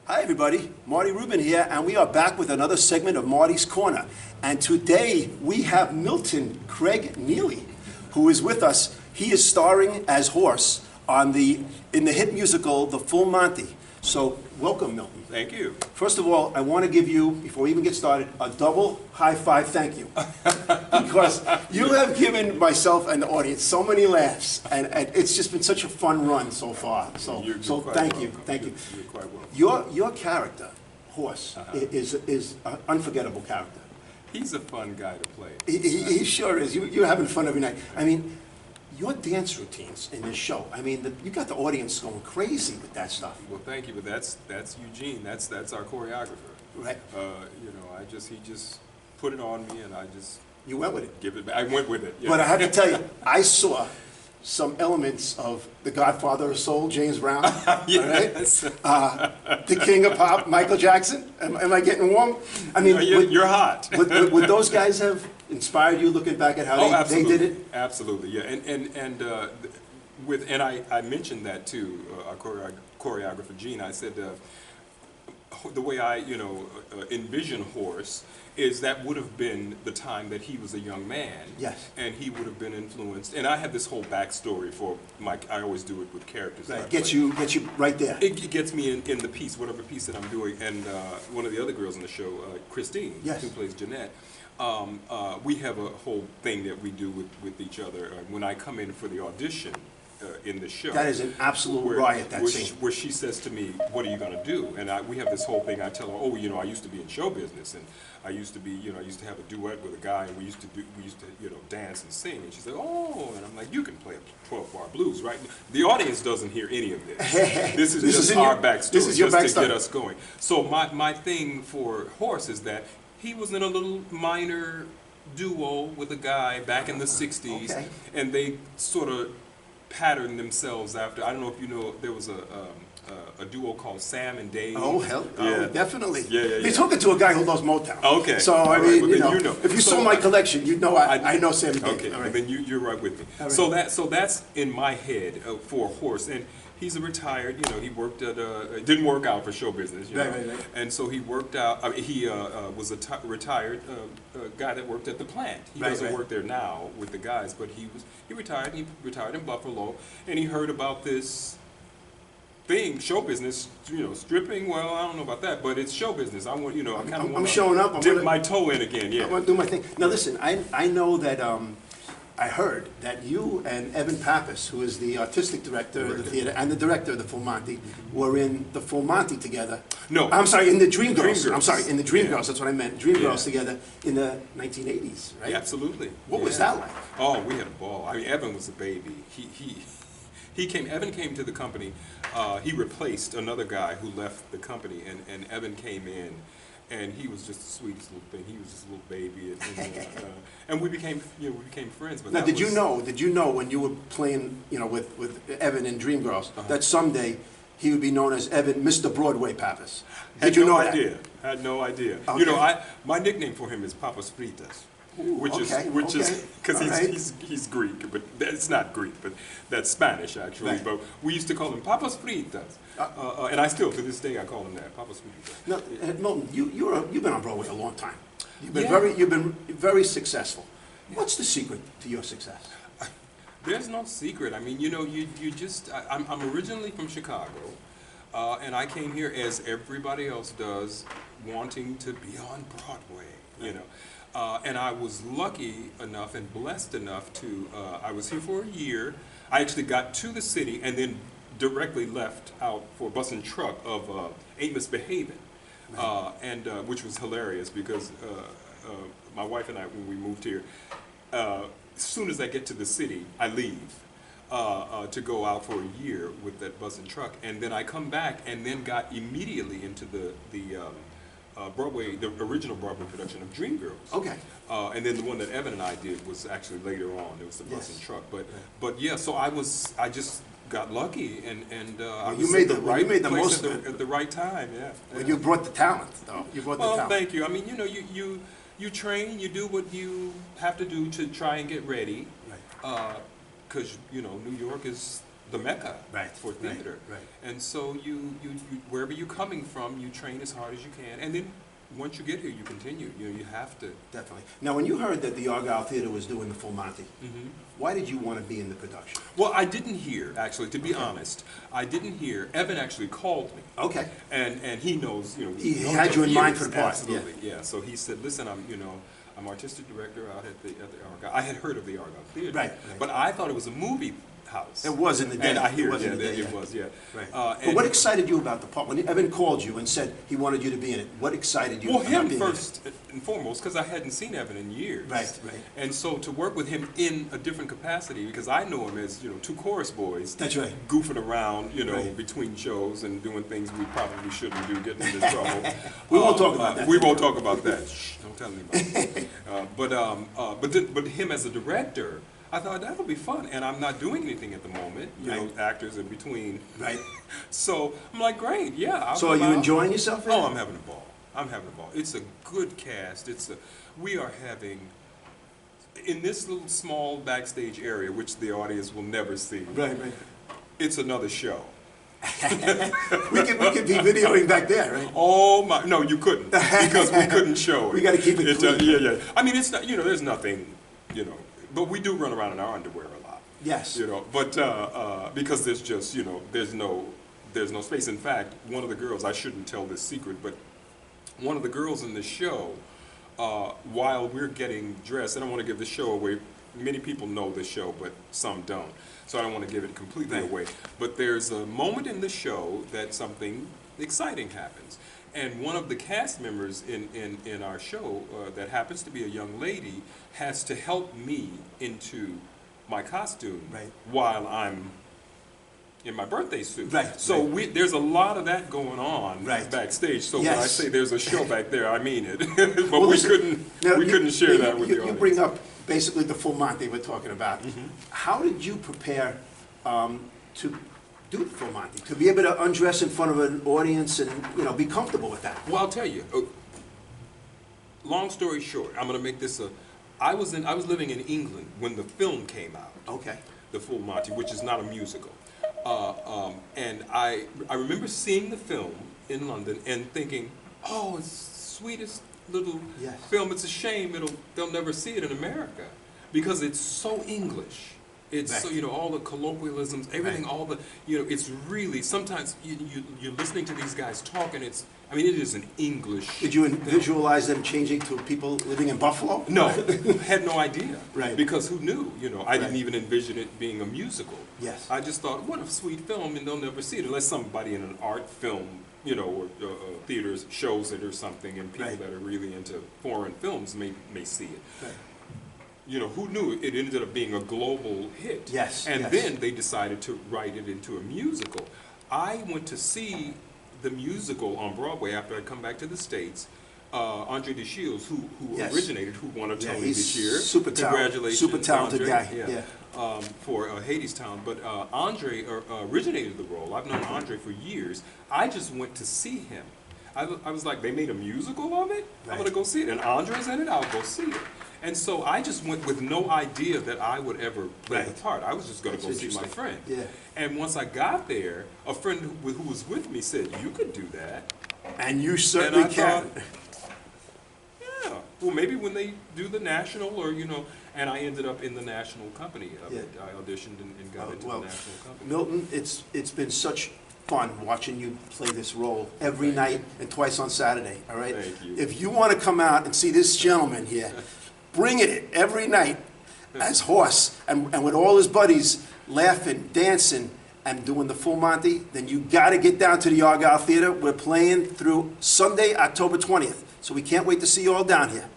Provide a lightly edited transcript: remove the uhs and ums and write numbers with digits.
Hi everybody, Marty Rubin here, and we are back with another segment of Marty's Corner. And today we have Milton Craig Nealy, who is with us. He is starring as Horse in the hit musical, The Full Monty. So, welcome, Milton. Thank you. First of all, I want to give you, before we even get started, a double high-five thank you. Because you have given myself and the audience so many laughs, and it's just been such a fun run so far. So, thank you. You're quite welcome. Your character, Horse, is an unforgettable character. He's a fun guy to play. He sure is. You're having fun every night. I mean, your dance routines in this show, I mean, you got the audience going crazy with that stuff. Well, thank you, but that's Eugene. That's our choreographer. Right. You know, he just put it on me, and I just You went with it. give it back. I went with it. Yeah. But I have to tell you, I saw some elements of The Godfather of Soul, James Brown. Yes. Right? The King of Pop, Michael Jackson. Am I getting warm? I mean, you're hot. would those guys have inspired you looking back at how they did it? Absolutely, yeah. And I mentioned that to our choreographer Gene. I said the way I envision Horace is that would have been the time that he was a young man. Yes. And he would have been influenced. And I have this whole backstory for Mike. I always do it with characters. Right. Gets you right there. It gets me in the piece, whatever piece that I'm doing. And one of the other girls on the show, Christine, yes, who plays Jeanette, we have a whole thing that we do with each other. When I come in for the audition in the show. That is an absolute riot, that scene. Where she says to me, what are you going to do? And we have this whole thing. I tell her, oh, I used to be in show business, and I used to have a duet with a guy, and we used to dance and sing. And she's like, oh, and I'm like, you can play a 12-bar blues, right? The audience doesn't hear any of this. This is just our backstory, this is your just backstory to get us going. So my thing for Horace is that he was in a little minor duo with a guy back in the 60s, okay, and they sort of patterned themselves after. I don't know if you know, there was a duo called Sam and Dave. Oh, hell, yeah. Definitely. Yeah. You're talking to a guy who loves Motown. Okay. So, I mean, well, you know. If you saw my collection, you'd know I know Sam and Dave. Okay, all right. then you're right with me. Right. So that's in my head for Horse. And he's a retired, he worked at, it didn't work out for show business, Right. And so he worked out, he was a retired guy that worked at the plant. He doesn't work there now with the guys, but he retired in Buffalo, and he heard about this thing, show business, stripping. Well, I don't know about that, but it's show business. I want, I kind of want I'm showing up. dip my toe in again. Yeah. I want to do my thing. Now, listen, I know that I heard that you and Evan Pappas, who is the artistic director of the theater and the director of the Full Monty, were in the Full Monty together. No, I'm sorry, in the Dreamgirls. I'm sorry, in the Dreamgirls. Yeah. That's what I meant. Dreamgirls together in the 1980s, right? Yeah, absolutely. What was that like? Oh, we had a ball. I mean, Evan was a baby. Evan came to the company. He replaced another guy who left the company, and Evan came in, and he was just the sweetest little thing. He was just a little baby, and we became friends. But now, did you know when you were playing, with Evan in Dreamgirls, that someday he would be known as Evan, Mr. Broadway Pappas? Did you know that? Had no idea. Okay. My nickname for him is Papas Fritas. Which is because he's Greek, but it's not Greek, but that's Spanish actually. Right. But we used to call him Papas Fritas, and I still to this day I call him that, Papas Fritas. Now, Milton, you've been on Broadway a long time. You've been very successful. What's the secret to your success? There's no secret. I mean, you just. I'm originally from Chicago, and I came here as everybody else does, wanting to be on Broadway. And I was lucky enough and blessed enough to, I was here for a year. I actually got to the city and then directly left out for bus and truck of Ain't Misbehavin', which was hilarious because my wife and I, when we moved here, as soon as I get to the city, I leave to go out for a year with that bus and truck. And then I come back and then got immediately into the Broadway, the original Broadway production of Dreamgirls. Okay. And then the one that Evan and I did was actually later on. It was the bus and truck. But yeah, so I just got lucky, and I was at the right place at the right time. Yeah. Well, you brought the talent, though. You brought the talent. Thank you. I mean, you train, you do what you have to do to try and get ready. Right. Because New York is the mecca Right, for theater. right. And so you wherever you're coming from, you train as hard as you can, and then once you get here, you continue. You have to. Definitely. Now, when you heard that the Argyle Theatre was doing the Full Monty, why did you want to be in the production? Well, I didn't hear, actually, to be honest. I didn't hear. Evan actually called me. Okay. And he knows, He had you in mind for the part. Absolutely, yeah. So he said, listen, I'm artistic director out at the Argyle. I had heard of the Argyle Theatre. Right. But I thought it was a movie house. It was in the day. And I hear, it was, yeah. Right. And but what excited you about the part? When Evan called you and said he wanted you to be in it, what excited you Well, about him being in it? first and foremost, because I hadn't seen Evan in years. Right, right. And so to work with him in a different capacity, because I know him as, two chorus boys. That's right. Goofing around, Right. between shows and doing things we probably shouldn't do, getting into trouble. We won't talk about that. We won't talk about that. Shh, don't tell anybody. But him as a director, I thought that'll be fun, and I'm not doing anything at the moment. Actors in between. Right. So I'm like, great, yeah. I'll So are come you out. enjoying yourself? Oh, I'm having a ball. It's a good cast. We are having, in this little small backstage area, which the audience will never see. Right, right. It's another show. we could be videoing back there, right? Oh my! No, you couldn't, because we couldn't show it. We got to keep it clean. Yeah. I mean, it's not. There's nothing. But we do run around in our underwear a lot. Yes. But because there's just there's no space. In fact, one of the girls, I shouldn't tell this secret, but one of the girls in the show, while we're getting dressed, I don't want to give the show away. Many people know the show, but some don't. So I don't want to give it completely away. But there's a moment in the show that something exciting happens. And one of the cast members in our show, that happens to be a young lady, has to help me into my costume while I'm in my birthday suit. Right. So there's a lot of that going on backstage. So when I say there's a show back there, I mean it. But Well, we couldn't share that with the audience. You bring up basically the Full Monty we're talking about. How did you prepare to do the Full Monty, to be able to undress in front of an audience and be comfortable with that? Well, I'll tell you. Long story short, I'm going to make this I was living in England when the film came out. Okay. The Full Monty, which is not a musical. And I remember seeing the film in London and thinking, oh, it's the sweetest little film. It's a shame they'll never see it in America because it's so English. It's so, all the colloquialisms, everything, all the, it's really, sometimes you're listening to these guys talk and it is an English. Did you visualize them changing to people living in Buffalo? No, had no idea. Right. Because who knew? I didn't even envision it being a musical. Yes. I just thought, what a sweet film, and they'll never see it unless somebody in an art film, or theaters shows it or something, and people that are really into foreign films may see it. Right. Who knew it ended up being a global hit? Yes. And then they decided to write it into a musical. I went to see the musical on Broadway after I'd come back to the States. Andre de Shields, who originated, who won a Tony this year. Super Congratulations, super talented Andre. guy. For Hadestown. But Andre originated the role. I've known Andre for years. I just went to see him. I was like, they made a musical of it? I'm going to go see it. And Andre's in it? I'll go see it. And so I just went with no idea that I would ever play the part. I was just going to go see my friend. Yeah. And once I got there, a friend who was with me said, you could do that. And you certainly can. Yeah. Well, maybe when they do the national or, and I ended up in the national company of it. I auditioned and got into the national company. Milton, it's been such fun watching you play this role every night and twice on Saturday, all right? Thank you. If you want to come out and see this gentleman here, bring it every night as Horse and with all his buddies laughing, dancing, and doing the Full Monty, then you got to get down to the Argyle Theatre. We're playing through Sunday, October 20th. So we can't wait to see you all down here.